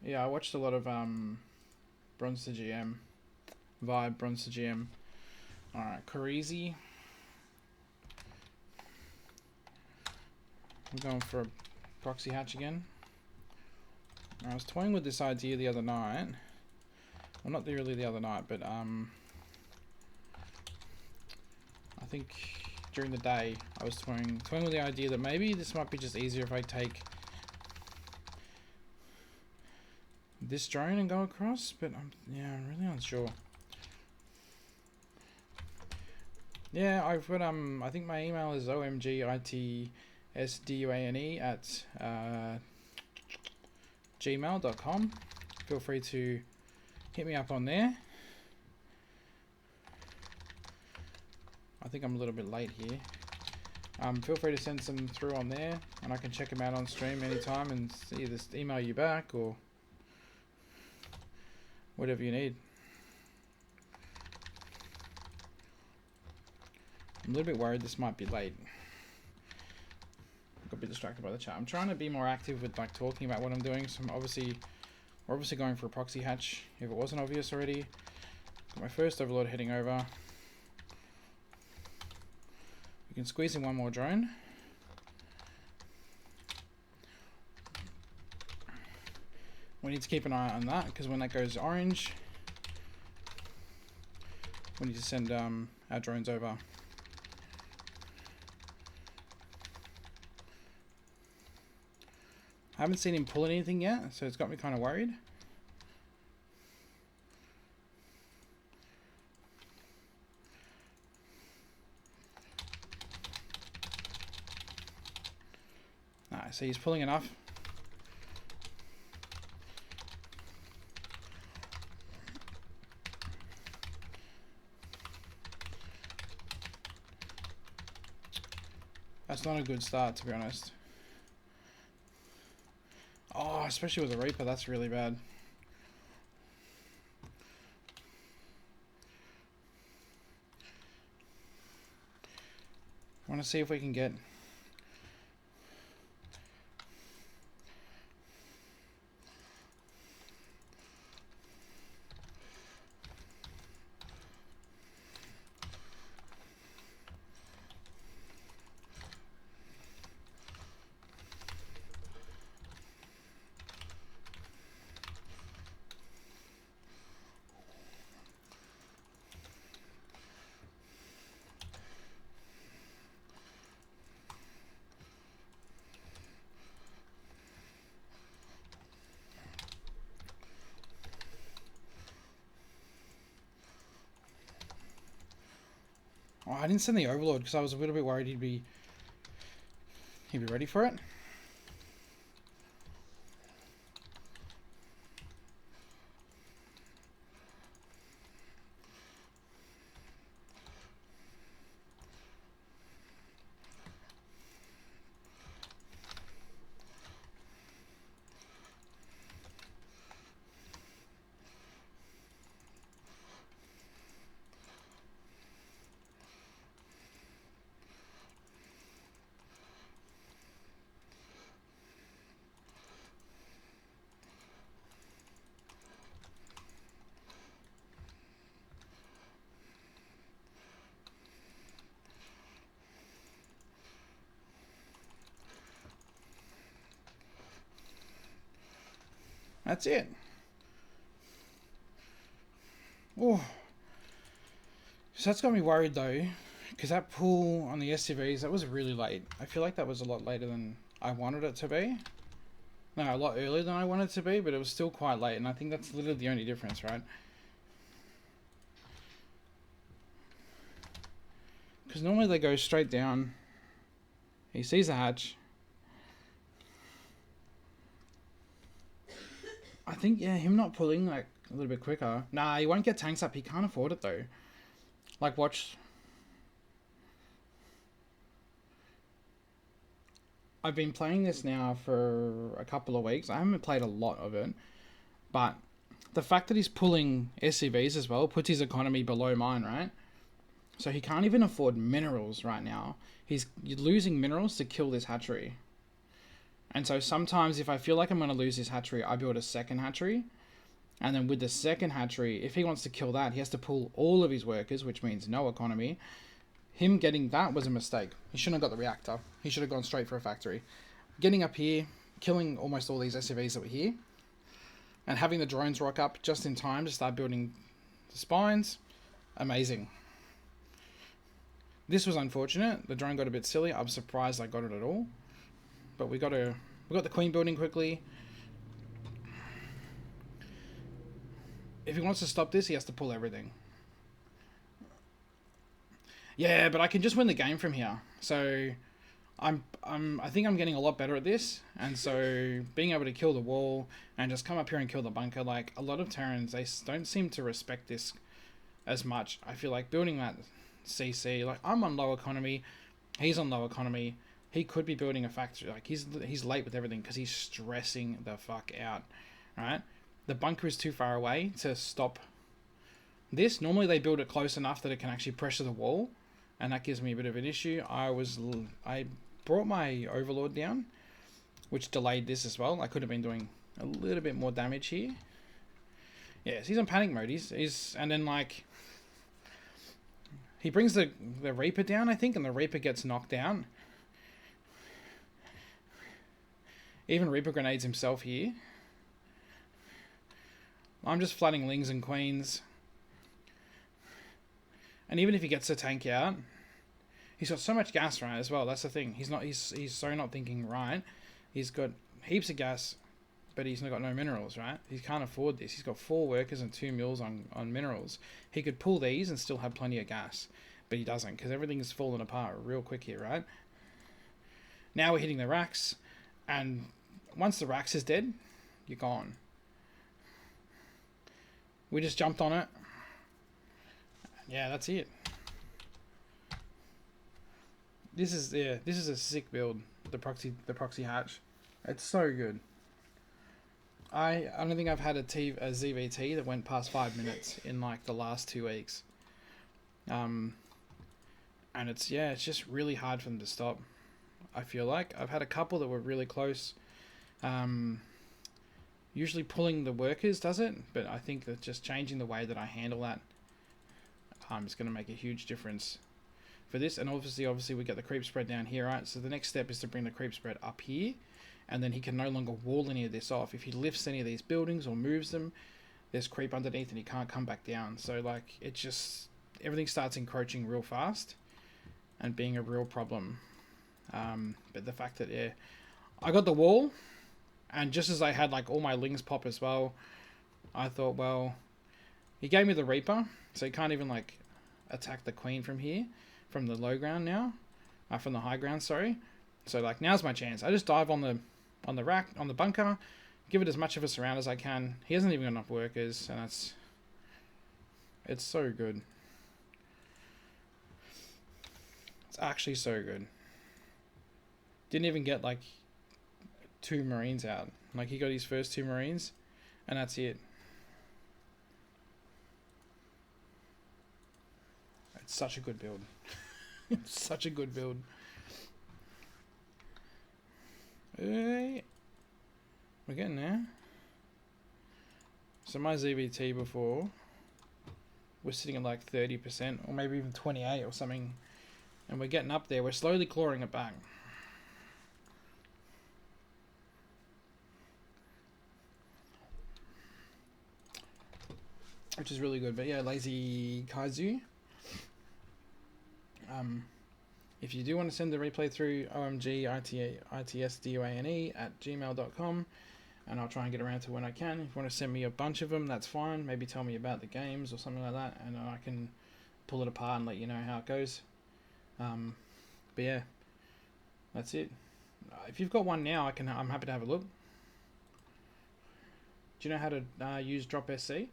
Yeah, I watched a lot of Bronze to GM, Vibe Bronze to GM. All right, Karizi. I'm going for a proxy hatch again. I was toying with this idea the other night. Well, not really the other night, but I think during the day I was toying with the idea that maybe this might be just easier if I take this drone and go across, but I'm really unsure. Yeah, I've got I think my email is omgitsdune@gmail.com. Feel free to hit me up on there. I think I'm a little bit late here. Feel free to send some through on there, and I can check them out on stream anytime and either email you back or whatever you need. I'm a little bit worried this might be late. Got a bit distracted by the chat. I'm trying to be more active with like talking about what I'm doing. So we're obviously going for a proxy hatch if it wasn't obvious already. Got my first overlord heading over. We can squeeze in one more drone. We need to keep an eye on that because when that goes orange, we need to send our drones over. I haven't seen him pull anything yet, so it's got me kind of worried. Alright, so he's pulling enough. That's not a good start, to be honest. Oh, especially with a Reaper, that's really bad. I want to see if we can get... Oh, I didn't send the Overlord because I was a little bit worried he'd be ready for it. That's it. Oh, so that's got me worried though, because that pull on the SCVs, that was really late. I feel like that was a lot later than I wanted it to be. No, a lot earlier than I wanted it to be, but it was still quite late, and I think that's literally the only difference, right? Because normally they go straight down. He sees a hatch. I think, yeah, him not pulling like a little bit quicker. Nah, he won't get tanks up. He can't afford it though. Like, watch. I've been playing this now for a couple of weeks. I haven't played a lot of it, but the fact that he's pulling SCVs as well puts his economy below mine, right? So he can't even afford minerals right now. He's losing minerals to kill this hatchery. And so sometimes if I feel like I'm going to lose this hatchery, I build a second hatchery. And then with the second hatchery, if he wants to kill that, he has to pull all of his workers, which means no economy. Him getting that was a mistake. He shouldn't have got the reactor. He should have gone straight for a factory. Getting up here, killing almost all these SCVs that were here, and having the drones rock up just in time to start building the spines, amazing. This was unfortunate. The drone got a bit silly. I'm surprised I got it at all. But we got the queen building quickly. If he wants to stop this, he has to pull everything. Yeah, but I can just win the game from here. So I think I'm getting a lot better at this. And so being able to kill the wall and just come up here and kill the bunker, like a lot of Terrans, they don't seem to respect this as much. I feel like building that CC, like I'm on low economy, he's on low economy. He could be building a factory. Like he's late with everything because he's stressing the fuck out, right? The bunker is too far away to stop this. Normally they build it close enough that it can actually pressure the wall, and that gives me a bit of an issue. I brought my overlord down, which delayed this as well. I could have been doing a little bit more damage here. Yes, he's on panic mode. He's and then like he brings the Reaper down, I think, and the Reaper gets knocked down. Even Reaper grenades himself here. I'm just flooding Lings and Queens. And even if he gets the tank out, he's got so much gas right as well. That's the thing. He's so not thinking right. He's got heaps of gas, but he's got no minerals, right? He can't afford this. He's got 4 workers and 2 mils on minerals. He could pull these and still have plenty of gas, but he doesn't because everything's falling apart real quick here, right? Now we're hitting the racks, and once the racks is dead, you're gone. We just jumped on it. Yeah, that's it. This is a sick build. The proxy hatch. It's so good. I don't think I've had a ZvT that went past 5 minutes in like the last 2 weeks. And it's just really hard for them to stop. I feel like I've had a couple that were really close. Usually pulling the workers does it, but I think that just changing the way that I handle that is going to make a huge difference for this. And obviously we get the creep spread down here, right? So the next step is to bring the creep spread up here, and then he can no longer wall any of this off. If he lifts any of these buildings or moves them, there's creep underneath and he can't come back down. So like it just, everything starts encroaching real fast and being a real problem. But the fact that I got the wall, and just as I had like all my Lings pop as well, I thought, well, he gave me the Reaper, so he can't even like attack the Queen from here, from the low ground now, from the high ground, sorry. So like now's my chance. I just dive on the rack, on the bunker, give it as much of a surround as I can. He hasn't even got enough workers, and it's so good. It's actually so good. Didn't even get like 2 Marines out. Like he got his first 2 Marines, and that's it. It's such a good build. It's such a good build. Hey, we're getting there. So my ZvT before was sitting at like 30% or maybe even 28 or something, and we're getting up there. We're slowly clawing it back. Which is really good. But yeah, Lazy Kaizu. If you do want to send the replay through omgitsduane@gmail.com, and I'll try and get around to when I can. If you want to send me a bunch of them, that's fine. Maybe tell me about the games or something like that, and I can pull it apart and let you know how it goes. But yeah, that's it. If you've got one now, I'm happy to have a look. Do you know how to use Drop SC?